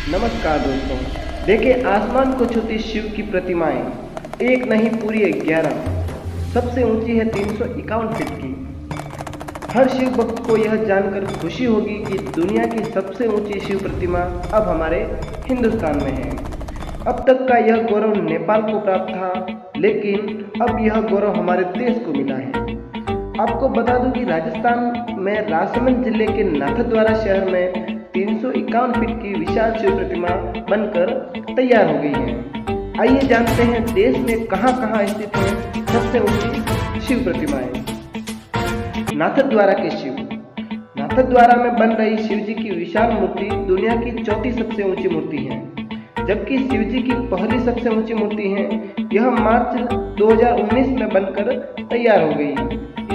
नमस्कार दोस्तों, देखिए आसमान को छूती शिव की प्रतिमाएं, एक नहीं पूरी 11। सबसे ऊंची है 351 फीट की। हर शिव भक्त को यह जानकर खुशी होगी कि दुनिया की सबसे ऊंची शिव प्रतिमा अब हमारे हिंदुस्तान में है। अब तक का यह गौरव नेपाल को प्राप्त था, लेकिन अब यह गौरव हमारे देश को मिला है। आपको बता दूं कि राजस्थान में राजसमंद जिले के नाथद्वारा शहर में 351 फीट की विशाल शिव प्रतिमा बनकर तैयार हो गई है। आइए जानते हैं देश में कहां-कहां स्थित है सबसे ऊंची शिव प्रतिमाएं। नाथद्वारा के शिव। नाथद्वारा में बन रही शिव जी की विशाल मूर्ति दुनिया की चौथी सबसे ऊंची मूर्ति है, जबकि शिव जी की पहली सबसे ऊंची मूर्ति है। यह मार्च 2019 में बनकर तैयार हो गई।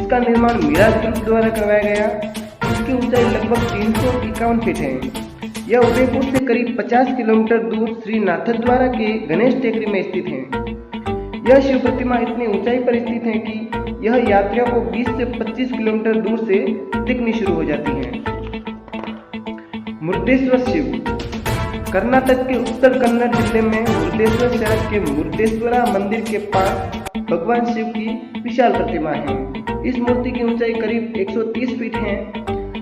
इसका निर्माण मिराज ग्रुप द्वारा करवाया गया। इसकी ऊंचाई लगभग 351 फीट है। यह उदयपुर से करीब 50 किलोमीटर दूर श्री नाथद्वारा के गणेश टेकरी में स्थित है। यह शिव प्रतिमा इतनी ऊंचाई पर स्थित है कि यह यात्रियों को 20 से 25 किलोमीटर दूर से दिखनी शुरू हो जाती है। मुरुडेश्वर शिव। कर्नाटक के उत्तर कन्नड़ जिले में मुरुडेश्वर शहर के मुरुडेश्वरा मंदिर के पास भगवान शिव की विशाल प्रतिमा है। इस मूर्ति की ऊंचाई करीब 130 फीट है।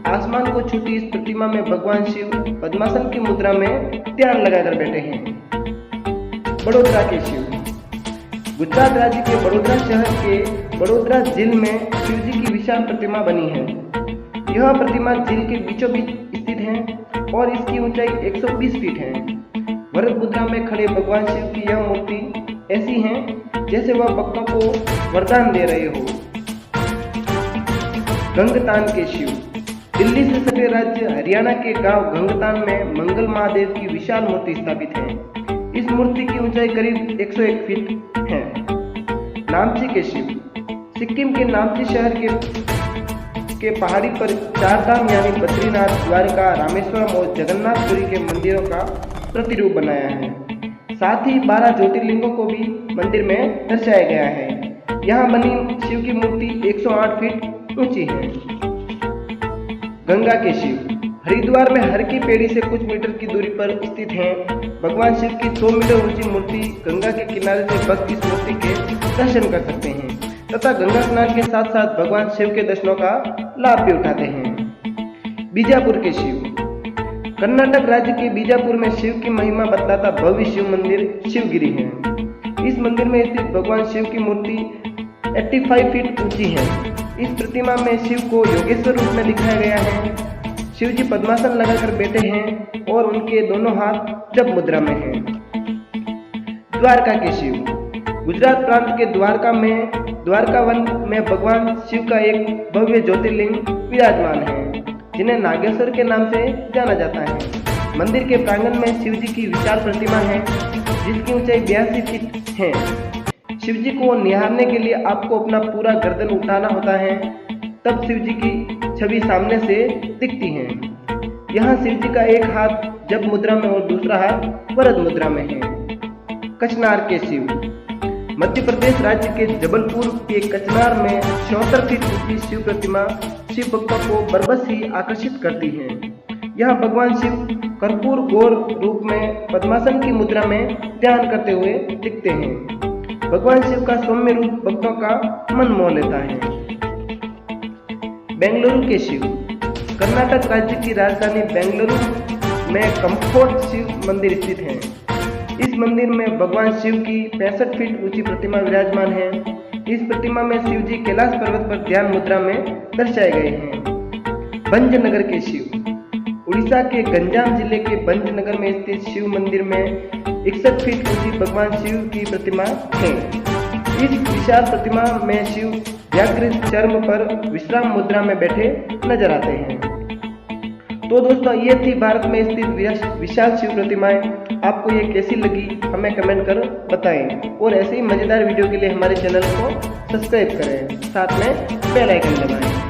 आसमान को छूती इस प्रतिमा में भगवान शिव पद्मासन की मुद्रा में ध्यान लगाकर बैठे हैं। बड़ोदरा के शिव। गुजरात राज्य के बड़ोदरा शहर के बड़ोदरा झील में शिव जी की विशाल प्रतिमा बनी है। यह प्रतिमा झील के बीचों बीच स्थित है और इसकी ऊंचाई 120 फीट है। वरद मुद्रा में खड़े भगवान शिव की यह मूर्ति ऐसी है जैसे वह भक्तों को वरदान दे रहे हो। गंगतान के शिव। दिल्ली से सटे राज्य हरियाणा के गांव गंगतान में मंगल महादेव की विशाल मूर्ति स्थापित है। इस मूर्ति की ऊंचाई करीब 101 फीट है। नामची के शिव। सिक्किम के नामची शहर के पहाड़ी पर चार धाम यानी बद्रीनाथ, द्वारका, रामेश्वरम और जगन्नाथपुरी के मंदिरों का प्रतिरूप बनाया है। साथ ही 12 ज्योतिर्लिंगों को भी मंदिर में दर्शाया गया है। यहाँ बनी शिव की मूर्ति 108 फीट ऊंची है। गंगा के शिव। हरिद्वार में हर की पेड़ी से कुछ मीटर की दूरी पर स्थित है। भगवान शिव की 100 मीटर ऊंची मूर्ति गंगा के किनारे से भक्त इस मूर्ति के दर्शन कर सकते हैं तथा गंगा स्नान के साथ साथ भगवान शिव के दर्शनों का लाभ भी उठाते हैं। बीजापुर के शिव। कर्नाटक राज्य के बीजापुर में शिव की महिमा बतलाता भव्य शिव मंदिर शिवगिरी है। इस मंदिर में स्थित भगवान शिव की मूर्ति 85 फीट ऊंची है। इस प्रतिमा में शिव को योगेश्वर रूप में दिखाया गया है। शिव जी पद्मासन लगाकर बैठे हैं और उनके दोनों हाथ जप मुद्रा में हैं। द्वारका के शिव। गुजरात प्रांत के द्वारका वन में भगवान शिव का एक भव्य ज्योतिर्लिंग विराजमान है, जिन्हें नागेश्वर के नाम से जाना जाता है। मंदिर के प्रांगण में शिव जी की विशाल प्रतिमा है, जिसकी ऊंचाई 82 फीट है। शिव जी को निहारने के लिए आपको अपना पूरा गर्दन उठाना होता है, तब शिव जी की छवि सामने से दिखती है। यहाँ शिव जी का एक हाथ जप मुद्रा में और दूसरा हाथ वरद मुद्रा में है। कचनार के शिव। मध्य प्रदेश राज्य के जबलपुर के कचनार में 74 फीट ऊंची शिव प्रतिमा शिव भक्तों को बरबस ही आकर्षित करती है। यहाँ भगवान शिव कर्पूर गौर रूप में पद्मासन की मुद्रा में ध्यान करते हुए दिखते हैं। भगवान शिव का सौम्य रूप भक्तों का मन मोह लेता है। बेंगलुरु के शिव। कर्नाटक राज्य की राजधानी बेंगलुरु में कंफोर्ट शिव मंदिर स्थित है। इस मंदिर में भगवान शिव की 65 फीट ऊंची प्रतिमा विराजमान है। इस प्रतिमा में शिव जी कैलाश पर्वत पर ध्यान मुद्रा में दर्शाए गए हैं। भंजनगर के शिव। उड़ीसा के गंजाम जिले के भंजनगर में स्थित शिव मंदिर में 61 फीट ऊंची भगवान शिव की प्रतिमा है। इस विशाल प्रतिमा में शिव व्याघ्र चर्म पर विश्राम मुद्रा में बैठे नजर आते हैं। तो दोस्तों, ये थी भारत में स्थित विशाल शिव प्रतिमाएं। आपको ये कैसी लगी हमें कमेंट कर बताएं और ऐसे ही मजेदार वीडियो के लिए हमारे चैनल को सब्सक्राइब करें, साथ में बेल आइकन दबाएं।